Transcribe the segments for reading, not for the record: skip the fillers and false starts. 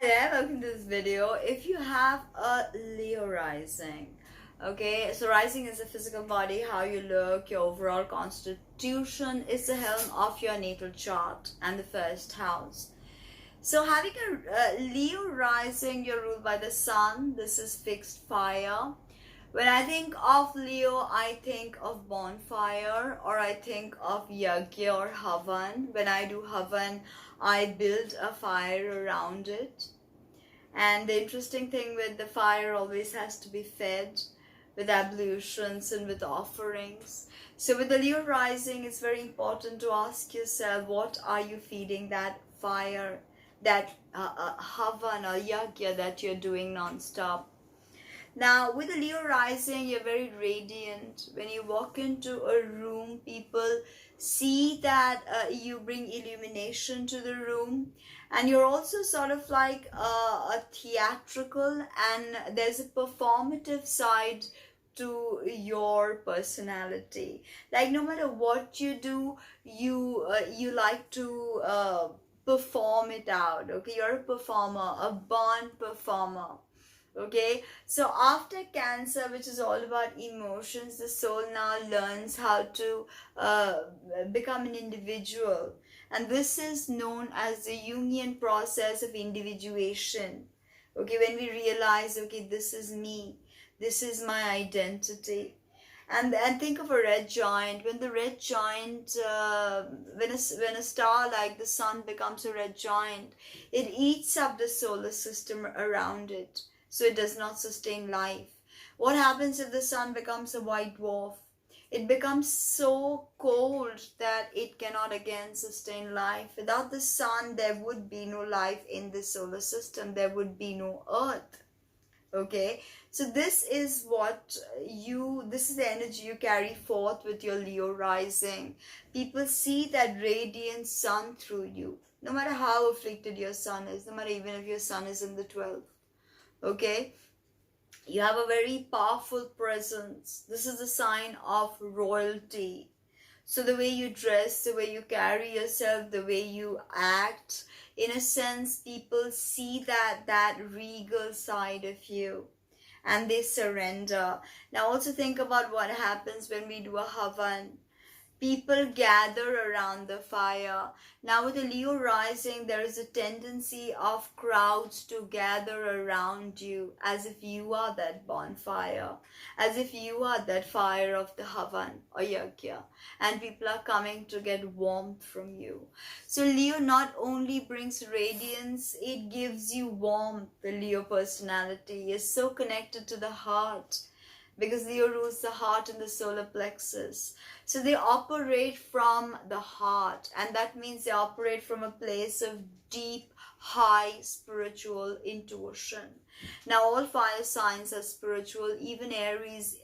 There, welcome to this video. If you have a Leo rising, okay, so rising is the physical body, how you look, your overall constitution is the helm of your natal chart and the first house. So having a Leo rising, you're ruled by the sun. This is fixed fire. When I think of Leo, I think of bonfire, or I think of yagya or havan. When I do havan, I build a fire around it. And the interesting thing with the fire always has to be fed with ablutions and with offerings. So with the Leo rising, it's very important to ask yourself, what are you feeding that fire, that havan or yagya that you're doing non-stop? Now, with the Leo rising, you're very radiant. When you walk into a room, people see that you bring illumination to the room, and you're also sort of like a theatrical, and there's a performative side to your personality. Like no matter what you do, you like to perform it out. Okay, you're a performer, a born performer. Okay, so after Cancer, which is all about emotions, the soul now learns how to become an individual, and this is known as the Jungian process of individuation. Okay, when we realize, okay, this is me, this is my identity. And think of a red giant. When the red giant, when a star like the sun becomes a red giant, it eats up the solar system around it, so it does not sustain life. What happens if the sun becomes a white dwarf? It becomes so cold that it cannot again sustain life. Without the sun, there would be no life in the solar system. There would be no earth. Okay, so this is this is the energy you carry forth with your Leo rising. People see that radiant sun through you, no matter how afflicted your sun is, no matter even if your sun is in the 12th. Okay, you have a very powerful presence. This is a sign of royalty. So the way you dress, the way you carry yourself, the way you act, in a sense, people see that regal side of you, and they surrender. Now also think about what happens when we do a havan. People gather around the fire. Now with the Leo rising, there is a tendency of crowds to gather around you as if you are that bonfire, as if you are that fire of the Havan or Yagya, and people are coming to get warmth from you. So Leo not only brings radiance, it gives you warmth. The Leo personality is so connected to the heart, because Leo rules the heart and the solar plexus. So they operate from the heart, and that means they operate from a place of deep, high spiritual intuition. Now, all fire signs are spiritual. Even Aries,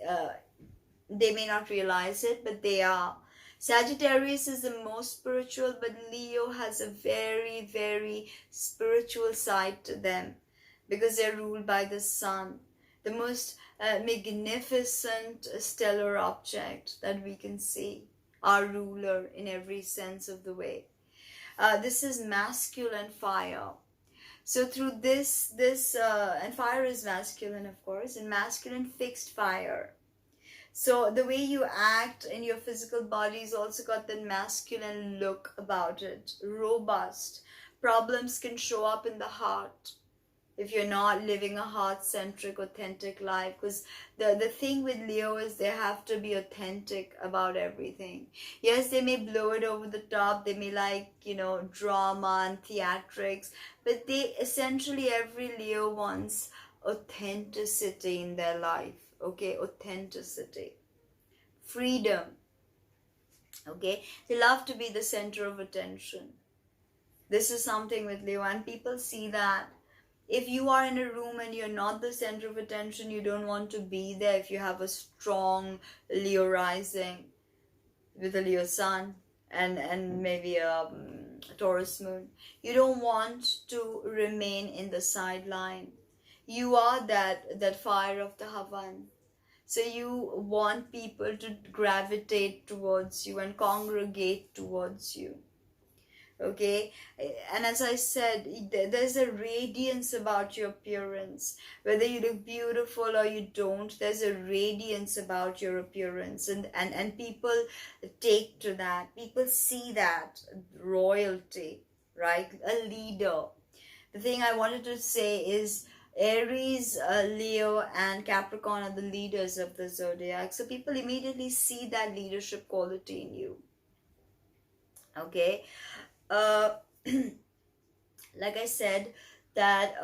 they may not realize it, but they are. Sagittarius is the most spiritual, but Leo has a very, very spiritual side to them, because they're ruled by the sun, the most magnificent stellar object that we can see, our ruler in every sense of the way. This is masculine fire. So through this and fire is masculine, of course, and masculine fixed fire. So the way you act in your physical body is also got that masculine look about it, robust. Problems can show up in the heart if you're not living a heart-centric, authentic life. Because the thing with Leo is they have to be authentic about everything. Yes, they may blow it over the top. They may like, drama and theatrics. But they essentially, every Leo wants authenticity in their life. Okay, authenticity. Freedom. Okay, they love to be the center of attention. This is something with Leo, and people see that. If you are in a room and you're not the center of attention, you don't want to be there. If you have a strong Leo rising with a Leo sun and maybe a Taurus moon, you don't want to remain in the sideline. You are that fire of the Havan. So you want people to gravitate towards you and congregate towards you. Okay, and as I said, there's a radiance about your appearance. Whether you look beautiful or you don't, there's a radiance about your appearance, and people take to that. People see that royalty, right? A leader. The thing I wanted to say is Aries, Leo, and Capricorn are the leaders of the zodiac. So people immediately see that leadership quality in you. Okay. Uh, like I said, that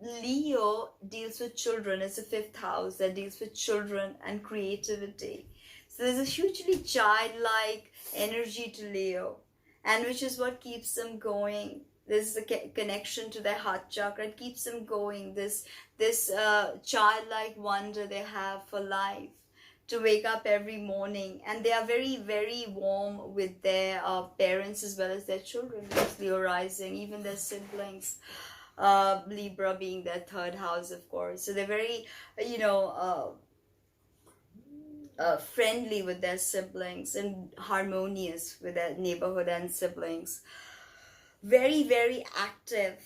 Leo deals with children. It's the fifth house that deals with children and creativity. So there's a hugely childlike energy to Leo, and which is what keeps them going. There's a connection to their heart chakra. It keeps them going. This childlike wonder they have for life, to wake up every morning, and they are very, very warm with their parents as well as their children, because Leo rising, even their siblings, Libra being their third house, of course. So they're very, you know, friendly with their siblings and harmonious with their neighborhood and siblings. Very, very active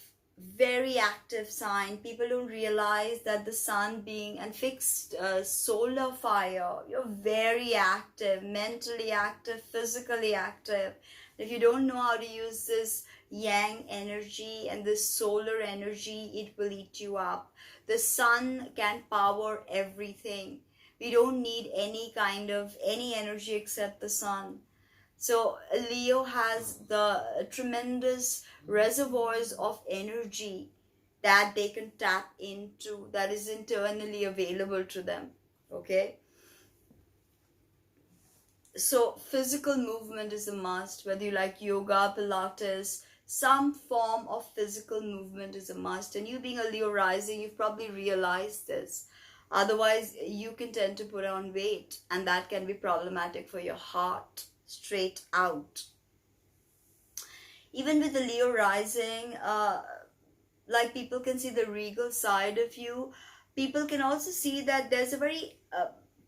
sign. People don't realize that the sun being and fixed solar fire, you're very active, mentally active, physically active. If you don't know how to use this yang energy and this solar energy, it will eat you up. The sun can power everything. We don't need any energy except the sun. So Leo has the tremendous reservoirs of energy that they can tap into, that is internally available to them. Okay. So physical movement is a must, whether you like yoga, Pilates, some form of physical movement is a must. And you being a Leo rising, you've probably realized this. Otherwise, you can tend to put on weight, and that can be problematic for your heart. Straight out. Even with the Leo rising, like people can see the regal side of you. People can also see that there's a very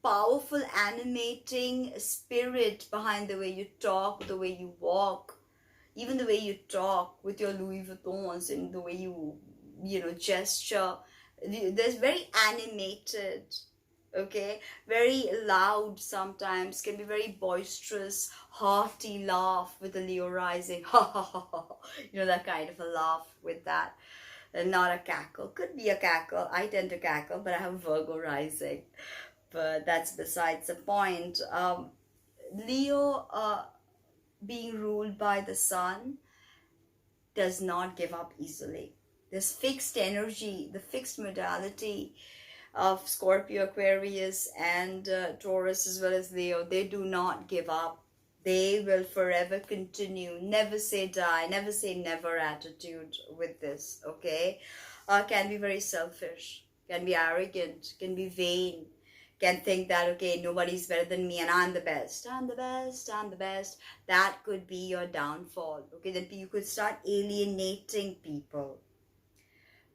powerful animating spirit behind the way you talk, the way you walk, even the way you talk with your Louis Vuittons and the way you gesture. There's very animated. Okay, very loud sometimes, can be very boisterous, hearty laugh with the Leo rising. That kind of a laugh with that. Not a cackle. Could be a cackle. I tend to cackle, but I have Virgo rising. But that's besides the point. Leo being ruled by the sun does not give up easily. This fixed energy, the fixed modality of Scorpio, Aquarius, and Taurus, as well as Leo, they do not give up. They will forever continue. Never say die, never say never attitude with this, okay? Can be very selfish, can be arrogant, can be vain, can think that, okay, nobody's better than me and I'm the best. I'm the best, I'm the best. That could be your downfall, okay? Then you could start alienating people.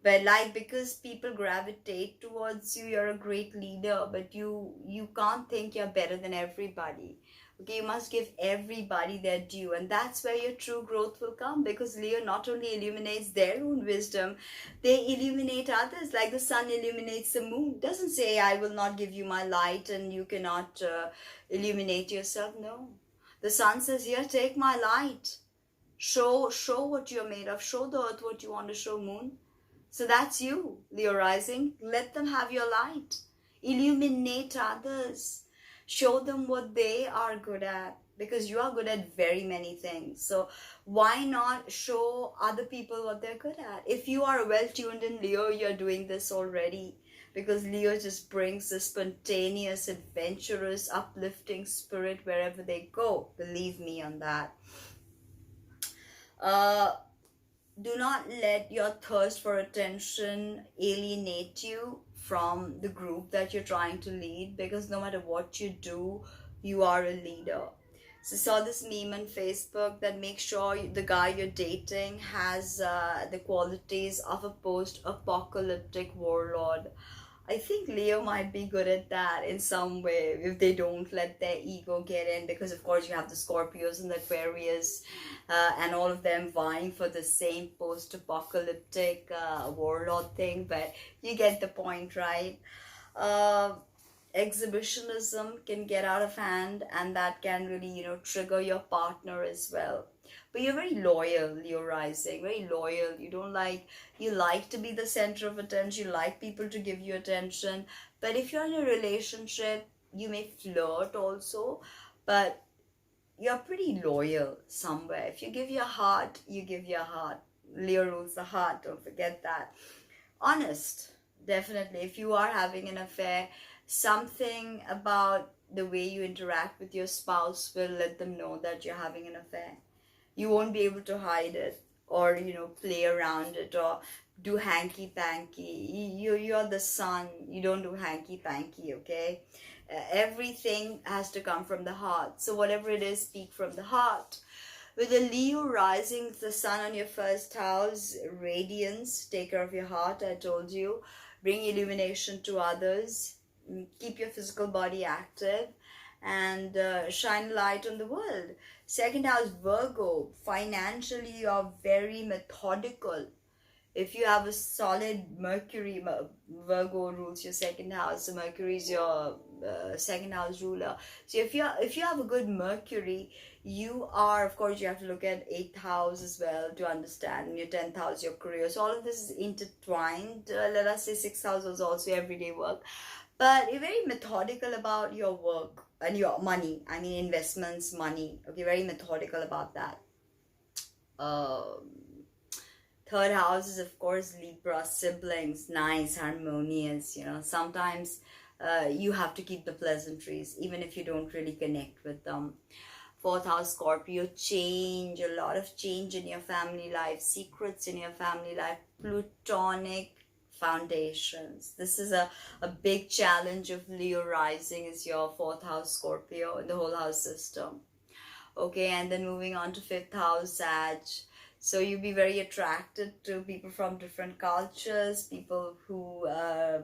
But because people gravitate towards you, you're a great leader, but you can't think you're better than everybody. Okay, you must give everybody their due, and that's where your true growth will come, because Leo not only illuminates their own wisdom, they illuminate others, like the sun illuminates the moon. It doesn't say, I will not give you my light and you cannot illuminate yourself. No. The sun says, here, take my light. Show what you're made of. Show the earth what you want to show, moon. So that's you, Leo rising. Let them have your light. Illuminate others. Show them what they are good at, because you are good at very many things. So why not show other people what they're good at? If you are well tuned in Leo, you're doing this already, because Leo just brings the spontaneous, adventurous, uplifting spirit wherever they go. Believe me on that. Do not let your thirst for attention alienate you from the group that you're trying to lead, because no matter what you do, you are a leader. So I saw this meme on Facebook that makes sure the guy you're dating has the qualities of a post-apocalyptic warlord. I think Leo might be good at that in some way if they don't let their ego get in, because of course you have the Scorpios and the Aquarius, and all of them vying for the same post-apocalyptic warlord thing, but you get the point, right? Uh, Exhibitionism can get out of hand, and that can really, trigger your partner as well. But you're very loyal, Leo rising, very loyal. You like to be the center of attention, you like people to give you attention. But if you're in a relationship, you may flirt also, but you're pretty loyal somewhere. If you give your heart, you give your heart. Leo rules the heart, don't forget that. Honest, definitely. If you are having an affair, something about the way you interact with your spouse will let them know that you're having an affair. You won't be able to hide it, or play around it, or do hanky panky. You're the sun, you don't do hanky panky, okay? Everything has to come from the heart, so whatever it is, speak from the heart. With the Leo rising, the sun on your first house, radiance, take care of your heart, I told you. Bring illumination to others. Keep your physical body active, and shine light on the world. Second house, Virgo, financially you're very methodical. If you have a solid Mercury, Virgo rules your second house, so Mercury is your second house ruler. So if you have a good Mercury, you are, of course, you have to look at 8th house as well to understand. In your 10th house, your career. So all of this is intertwined. Let us say 6th house was also everyday work. But you're very methodical about your work and your money. I mean, investments, money. Okay, very methodical about that. Third house is, of course, Libra, siblings, nice, harmonious. Sometimes you have to keep the pleasantries, even if you don't really connect with them. Fourth house, Scorpio, change, a lot of change in your family life, secrets in your family life, Plutonic foundations. This is a big challenge of Leo rising, is your fourth house, Scorpio, in the whole house system. Okay, and then moving on to fifth house, Sag. So you'll be very attracted to people from different cultures, people who, are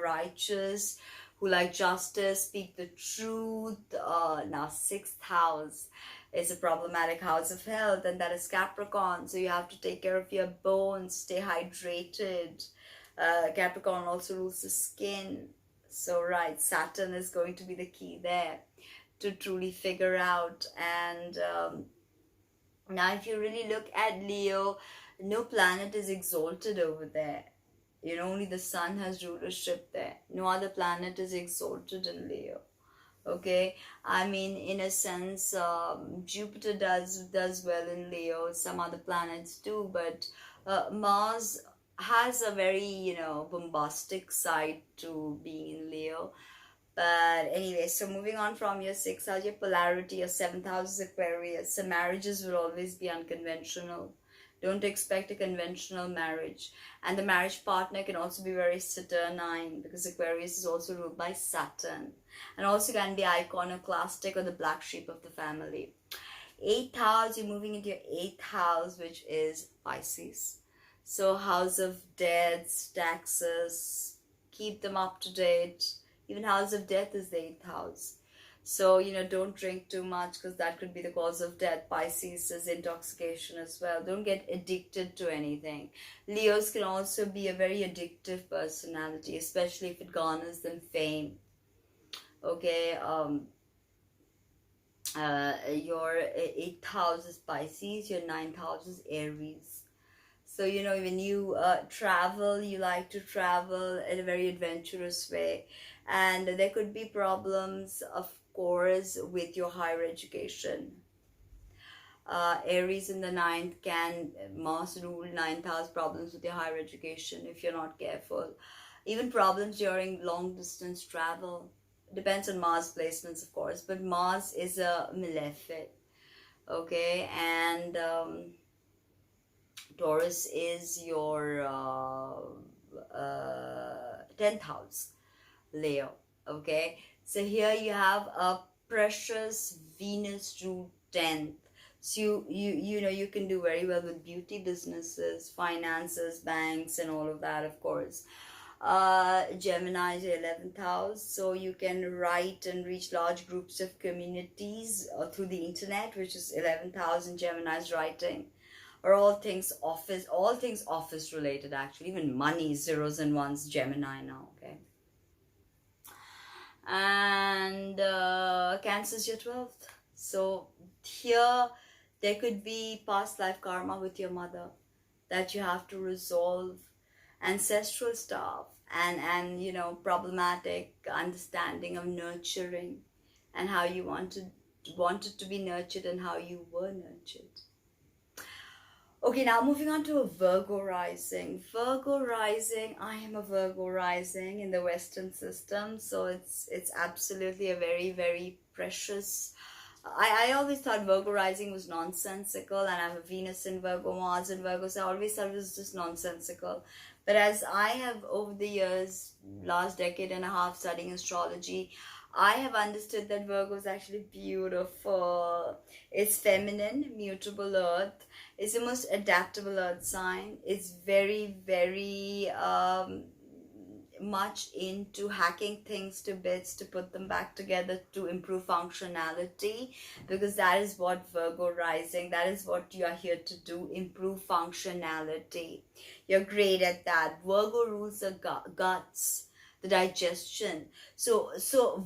righteous, who like justice, speak the truth. Now, sixth house is a problematic house of health, and that is Capricorn. So you have to take care of your bones, stay hydrated. Capricorn also rules the skin. So, right, Saturn is going to be the key there to truly figure out. And now, if you really look at Leo, no planet is exalted over there. Only the sun has rulership there. No other planet is exalted in Leo. Okay, I mean, in a sense, Jupiter does well in Leo. Some other planets do, but Mars has a very bombastic side to being in Leo. But anyway, so moving on from your sixth house, your polarity, your seventh house is Aquarius. So marriages will always be unconventional. Don't expect a conventional marriage. And the marriage partner can also be very Saturnine, because Aquarius is also ruled by Saturn. And also can be iconoclastic, or the black sheep of the family. Eighth house, you're moving into your eighth house, which is Pisces. So house of debts, taxes, keep them up to date. Even house of death is the eighth house. So, don't drink too much, because that could be the cause of death. Pisces is intoxication as well. Don't get addicted to anything. Leos can also be a very addictive personality, especially if it garners them fame. Okay, your 8th house is Pisces, your 9th house is Aries. So, when you travel, you like to travel in a very adventurous way. And there could be problems, of course, with your higher education. Aries in the 9th can, Mars rule 9th house, problems with your higher education if you're not careful. Even problems during long distance travel. Depends on Mars placements, of course, but Mars is a malefic. Okay, and Taurus is your 10th house, Leo. Okay, so here you have a precious Venus ruled 10th. So you can do very well with beauty businesses, finances, banks, and all of that, of course. Gemini is your 11th house, so you can write and reach large groups of communities through the internet, which is 11th house in Gemini's writing, or all things office related, actually. Even money, zeros and ones, Gemini now, okay? And Cancer is your 12th. So here, there could be past life karma with your mother that you have to resolve, ancestral stuff, and you know, problematic understanding of nurturing and how you wanted to be nurtured and how you were nurtured. Okay, now moving on to a Virgo rising. Virgo rising, I am a Virgo rising in the Western system, so it's absolutely a very, very precious. I always thought Virgo rising was nonsensical, and I have a Venus in Virgo, Mars in Virgo, so I always thought it was just nonsensical. But as I have, over the years, last decade and a half studying astrology, I have understood that Virgo is actually beautiful. It's feminine, mutable earth. It's the most adaptable earth sign. It's very, very much into hacking things to bits to put them back together to improve functionality, because that is what Virgo rising, that is what you are here to do, improve functionality. You're great at that. Virgo rules the guts, the digestion. So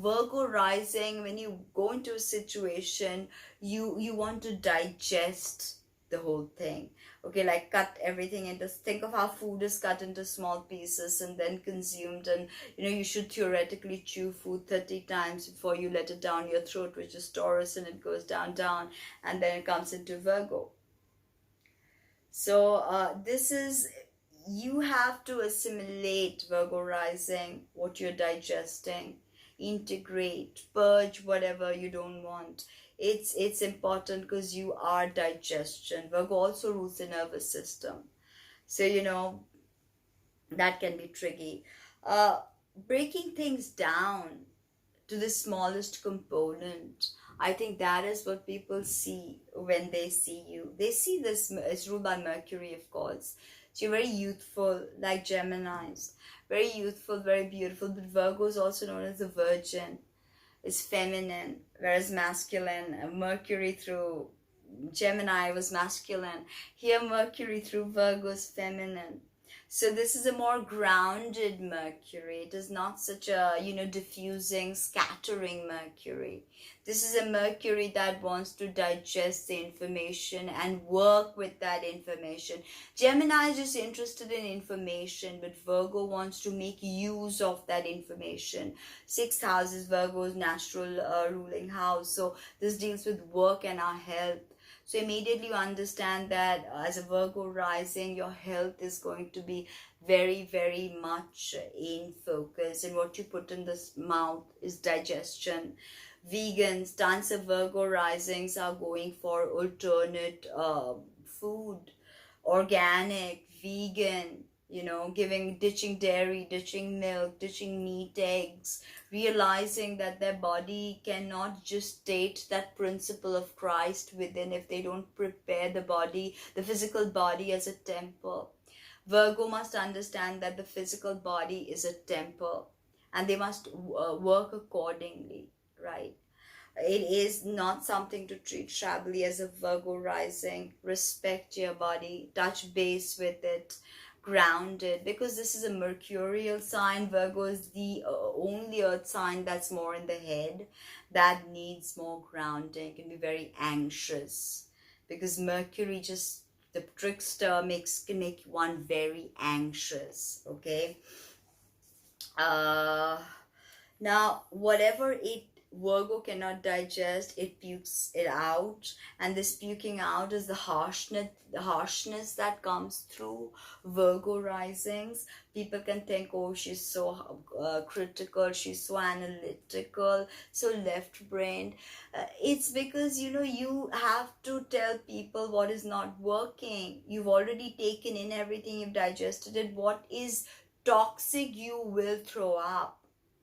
Virgo rising, when you go into a situation, you want to digest the whole thing. Okay, like cut everything into, think of how food is cut into small pieces and then consumed, and you know, you should theoretically chew food 30 times before you let it down your throat, which is Taurus, and it goes down, and then it comes into Virgo. So this is, you have to assimilate, Virgo rising, what you're digesting, integrate, purge whatever you don't want. It's important because you are digestion. Virgo also rules the nervous system, so you know that can be tricky. Breaking things down to the smallest component, I think that is what people see when they see you. They see this, it's ruled by Mercury, of course. So you're very youthful, like Geminis. Very youthful, very beautiful. But Virgo is also known as the Virgin. It's feminine, whereas masculine. Mercury through Gemini was masculine. Here Mercury through Virgo is feminine. So this is a more grounded Mercury. It is not such a, you know, diffusing, scattering Mercury. This is a Mercury that wants to digest the information and work with that information. Gemini is just interested in information, but Virgo wants to make use of that information. 6th house is Virgo's natural ruling house. So this deals with work and our health. So immediately you understand that as a Virgo rising, your health is going to be very, very much in focus. And what you put in the mouth is digestion. Vegans, Cancer, Virgo risings are going for alternate food, organic, vegan, you know, ditching dairy, ditching milk, ditching meat, eggs, realizing that their body cannot just state that principle of Christ within if they don't prepare the body, the physical body, as a temple. Virgo must understand that the physical body is a temple and they must work accordingly, right? It is not something to treat shabbily as a Virgo rising. Respect your body, touch base with it, grounded, because this is a mercurial sign. Virgo is the only earth sign that's more in the head, that needs more grounding, can be very anxious, because Mercury, just the trickster, can make one very anxious. Okay, now whatever Virgo cannot digest, it pukes it out, and this puking out is the harshness that comes through Virgo risings. People can think, oh, she's so critical, she's so analytical, so left-brained. It's because, you know, you have to tell people what is not working. You've already taken in everything, you've digested it. What is toxic, you will throw up.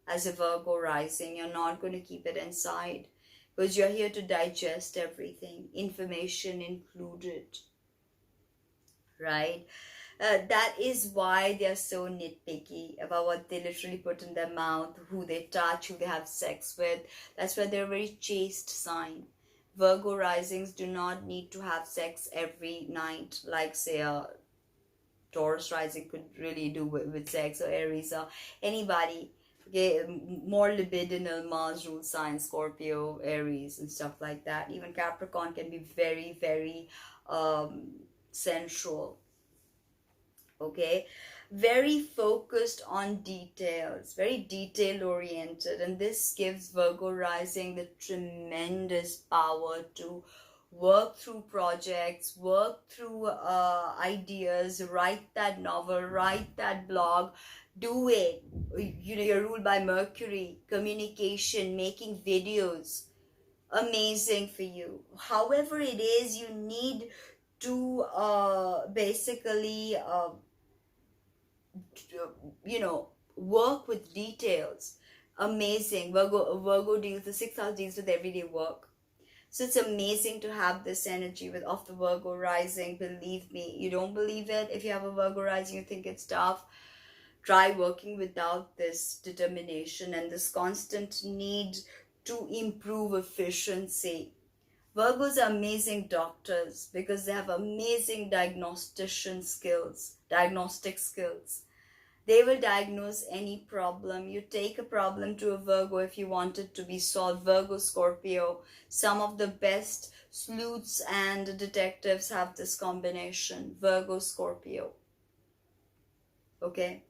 As a Virgo rising, you're not going to keep it inside, because you're here to digest everything, information included, right? That is why they are so nitpicky about what they literally put in their mouth, who they touch, who they have sex with. That's why they're a very chaste sign. Virgo risings do not need to have sex every night, like say a Taurus rising could really do with sex, or Aries, or anybody. Okay, more libidinal Mars rule signs, Scorpio, Aries, and stuff like that. Even Capricorn can be very, very sensual. Okay, very focused on details, very detail oriented, and this gives Virgo rising the tremendous power to work through projects, work through ideas, write that novel, write that blog, do it. You know, you're ruled by Mercury, communication, making videos, amazing for you. However it is, you need to basically work with details. Amazing. Virgo deals, the sixth house deals with everyday work. So it's amazing to have this energy with of the Virgo rising. Believe me, you don't believe it. If you have a Virgo rising, you think it's tough. Try working without this determination and this constant need to improve efficiency. Virgos are amazing doctors because they have amazing diagnostic skills. They will diagnose any problem. You take a problem to a Virgo if you want it to be solved. Virgo, Scorpio, some of the best sleuths and detectives have this combination. Virgo, Scorpio. Okay?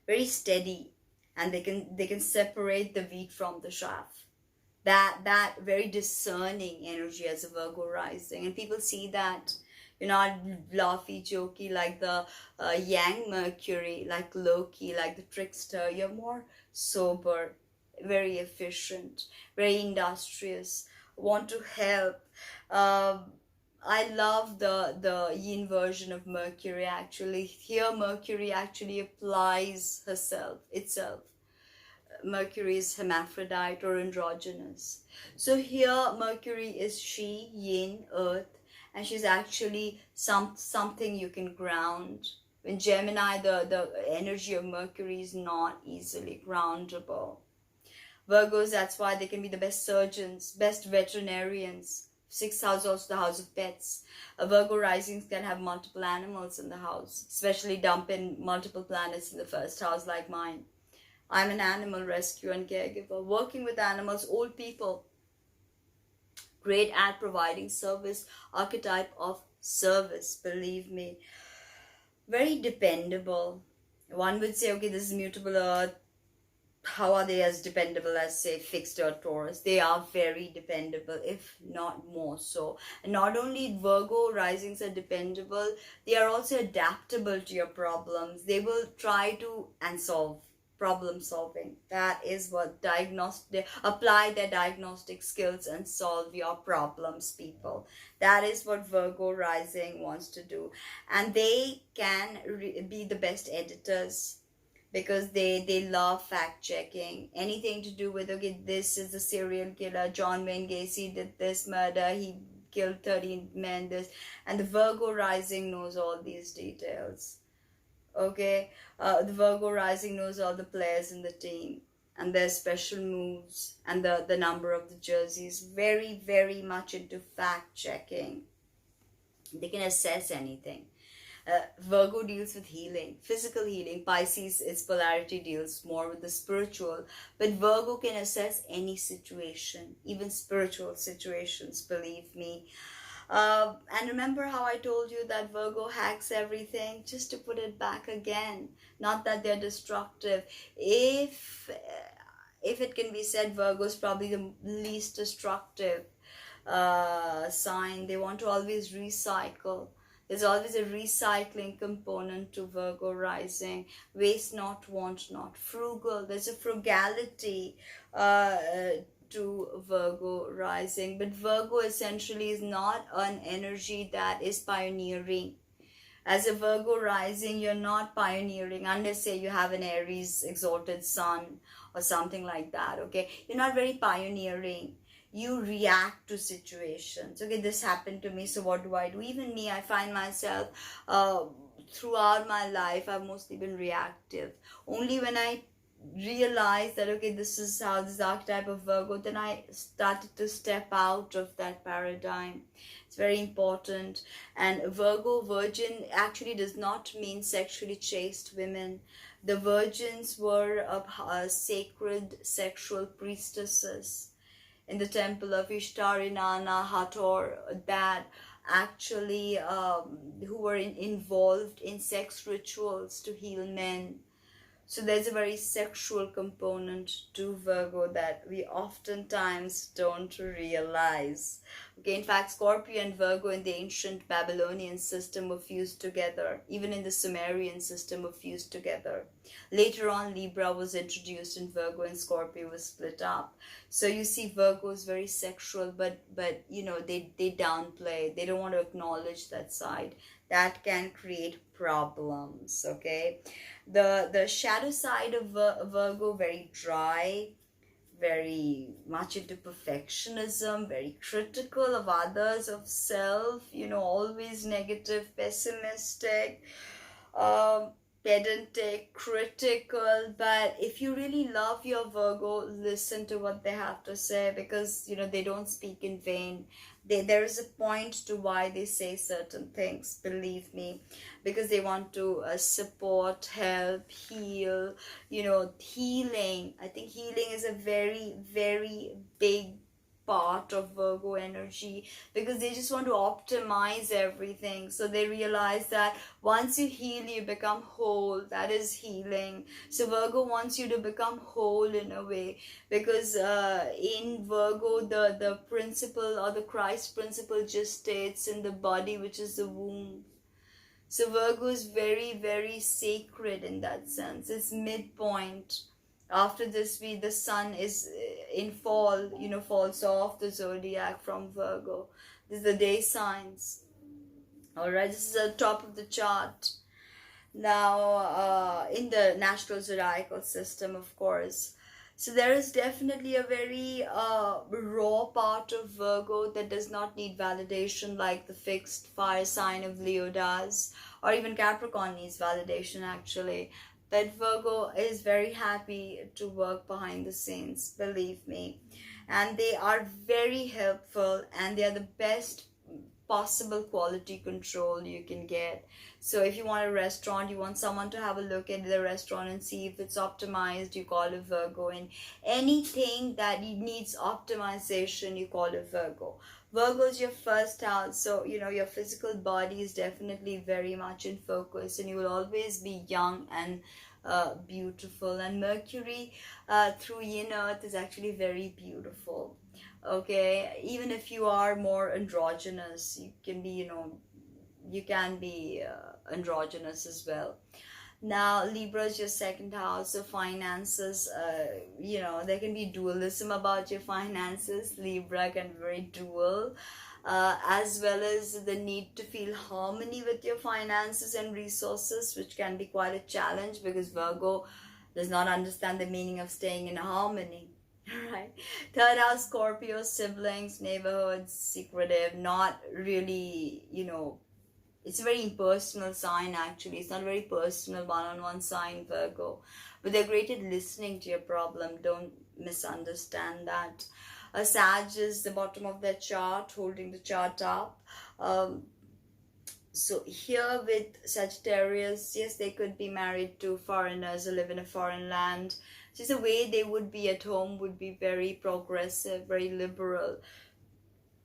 Very steady, and they can separate the wheat from the chaff. That very discerning energy as a Virgo rising, and people see that. You're not bluffy, jokey like the Yang Mercury, like Loki, like the trickster. You're more sober, very efficient, very industrious, want to help. I love the yin version of Mercury actually. Here Mercury actually applies itself. Mercury is hermaphrodite or androgynous. So here Mercury is she, yin, earth, and she's actually something you can ground. In Gemini, the energy of Mercury is not easily groundable. Virgos, that's why they can be the best surgeons, best veterinarians. Sixth house, also the house of pets. A Virgo risings can have multiple animals in the house, especially dumping multiple planets in the first house like mine. I'm an animal rescue and caregiver, working with animals, old people. Great at providing service, archetype of service, believe me. Very dependable. One would say, okay, this is mutable earth. How are they as dependable as, say, fixed earth Taurus? They are very dependable, if not more so. And not only Virgo risings are dependable, they are also adaptable to your problems. They will try to and solve. Problem solving. That is what they apply their diagnostic skills and solve your problems, people. That is what Virgo rising wants to do. And they can be the best editors because they love fact checking. Anything to do with, okay, this is a serial killer, John Wayne Gacy did this murder, he killed 13 men, this, and the Virgo rising knows all these details. Okay, the Virgo rising knows all the players in the team and their special moves and the number of the jerseys. Very, very much into fact checking. They can assess anything. Virgo deals with healing, physical healing. Pisces, its polarity, deals more with the spiritual. But Virgo can assess any situation, even spiritual situations, believe me. And remember how I told you that Virgo hacks everything just to put it back again. Not that they're destructive. If it can be said, Virgo is probably the least destructive sign. They want to always recycle. There's always a recycling component to Virgo rising. Waste not, want not. Frugal. There's a frugality to Virgo rising, but Virgo essentially is not an energy that is pioneering. As a Virgo rising, you're not pioneering unless, say, you have an Aries exalted sun or something like that, okay? You're not very pioneering. You react to situations. Okay, this happened to me, so what do? Even me, I find myself throughout my life, I've mostly been reactive. Only when I realized that, okay, this is how this archetype of Virgo, then I started to step out of that paradigm. It's very important. And Virgo, virgin, actually does not mean sexually chaste women. The virgins were sacred sexual priestesses in the temple of Ishtar, Inanna, Hathor, that actually who were involved in sex rituals to heal men. So there's a very sexual component to Virgo that we oftentimes don't realize. Okay, in fact, Scorpio and Virgo in the ancient Babylonian system were fused together. Even in the Sumerian system were fused together. Later on, Libra was introduced and Virgo and Scorpio was split up. So you see, Virgo is very sexual, but you know, they downplay. They don't want to acknowledge that side. That can create problems, okay? The shadow side of Virgo, very dry, very much into perfectionism, very critical of others, of self, you know, always negative, pessimistic, pedantic, critical. But if you really love your Virgo, listen to what they have to say, because, you know, they don't speak in vain. There is a point to why they say certain things, believe me, because they want to support, help, heal, you know, healing. I think healing is a very, very big part of Virgo energy, because they just want to optimize everything. So they realize that once you heal, you become whole. That is healing. So Virgo wants you to become whole in a way, because in Virgo, the principle, or the Christ principle, just states in the body, which is the womb. So Virgo is very, very sacred in that sense. It's midpoint. After this, the sun is in fall, you know, falls off the zodiac from Virgo. This is the day signs. All right, this is the top of the chart. Now, in the natural zodiacal system, of course. So there is definitely a very raw part of Virgo that does not need validation like the fixed fire sign of Leo does, or even Capricorn needs validation actually. But Virgo is very happy to work behind the scenes, believe me. And they are very helpful, and they are the best possible quality control you can get. So if you want a restaurant, you want someone to have a look at the restaurant and see if it's optimized, you call a Virgo. And anything that needs optimization, you call a Virgo. Virgo is your first house, so you know your physical body is definitely very much in focus, and you will always be young and beautiful. And Mercury through yin earth is actually very beautiful. Okay, even if you are more androgynous, you can be, you know, you can be androgynous as well. Now Libra is your second house, so finances, you know, there can be dualism about your finances. Libra can be very dual, as well as the need to feel harmony with your finances and resources, which can be quite a challenge because Virgo does not understand the meaning of staying in harmony. Right. Third house, Scorpio, siblings, neighborhoods, secretive, not really, you know, it's a very impersonal sign actually. It's not a very personal one-on-one sign, Virgo. But they're great at listening to your problem. Don't misunderstand that. A Sag is the bottom of their chart, holding the chart up. So here with Sagittarius, yes, they could be married to foreigners or live in a foreign land. Just the way they would be at home would be very progressive, very liberal.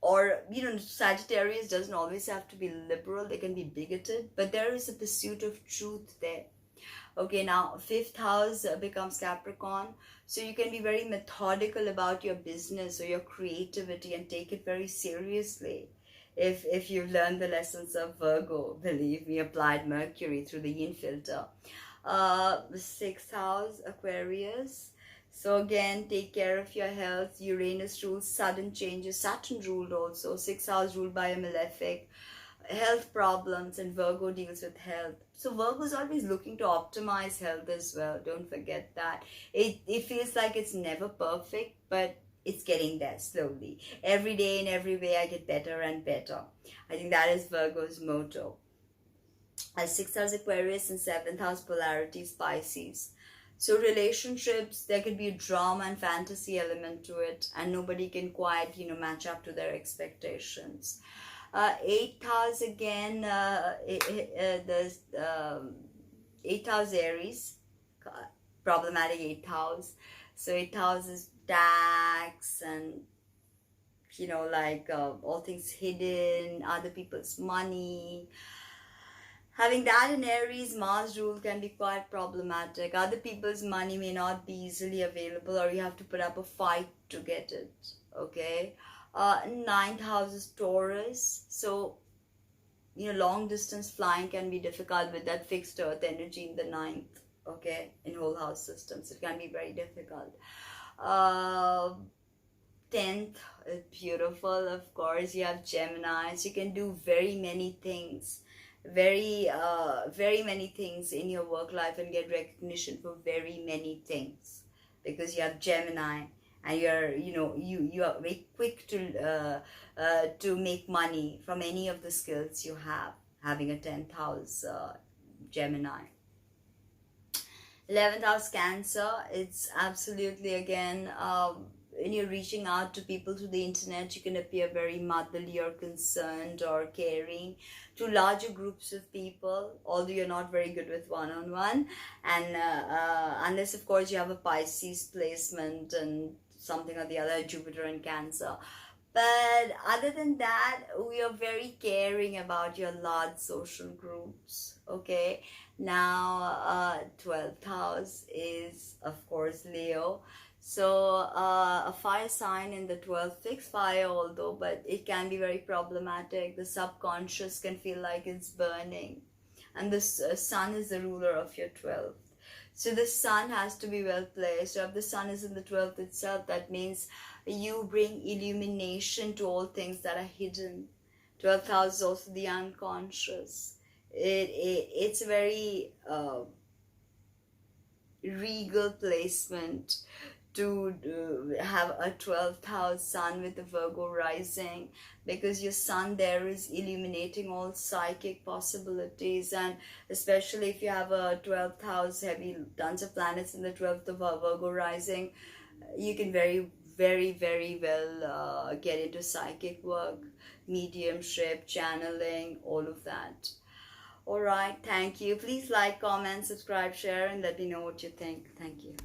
Or, you know, Sagittarius doesn't always have to be liberal. They can be bigoted, but there is a pursuit of truth there. Okay, now fifth house becomes Capricorn. So you can be very methodical about your business or your creativity and take it very seriously. If you've learned the lessons of Virgo, believe me, applied Mercury through the yin filter. Sixth house, Aquarius. So again, take care of your health. Uranus rules sudden changes. Saturn ruled also. Sixth house ruled by a malefic. Health problems, and Virgo deals with health. So Virgo is always looking to optimize health as well. Don't forget that. It feels like it's never perfect, but it's getting there slowly. Every day in every way I get better and better. I think that is Virgo's motto. 6th house Aquarius and 7th house polarity Pisces. So relationships, there could be a drama and fantasy element to it, and nobody can quite, match up to their expectations. 8th house again, the 8th house Aries, problematic 8th house. So 8th house is tax and all things hidden, other people's money. Having that in Aries, Mars rule can be quite problematic. Other people's money may not be easily available, or you have to put up a fight to get it. Okay. 9th house is Taurus. So, long distance flying can be difficult with that fixed earth energy in the 9th. Okay. In whole house systems, it can be very difficult. 10th is beautiful, of course. You have Gemini. So you can do very many things. Very many things in your work life and get recognition for very many things, because you have Gemini, and you are very quick to make money from any of the skills you have, having a 10th house Gemini. 11th house Cancer, it's absolutely again, when you're reaching out to people through the internet, you can appear very motherly or concerned or caring to larger groups of people, although you're not very good with one-on-one. And unless, of course, you have a Pisces placement and something or the other, Jupiter and Cancer. But other than that, we are very caring about your large social groups, okay? Now, 12th house is, of course, Leo. So a fire sign in the 12th, fixed fire although, but it can be very problematic. The subconscious can feel like it's burning. And the sun is the ruler of your 12th. So the sun has to be well placed. So if the sun is in the 12th itself, that means you bring illumination to all things that are hidden. 12th house is also the unconscious. It's a very regal placement to have a 12th house sun with a Virgo rising, because your sun there is illuminating all psychic possibilities. And especially if you have a 12th house, heavy tons of planets in the 12th of Virgo rising, you can very well get into psychic work, mediumship, channeling, all of that. All right, thank you. Please like, comment, subscribe, share, and let me know what you think. Thank you.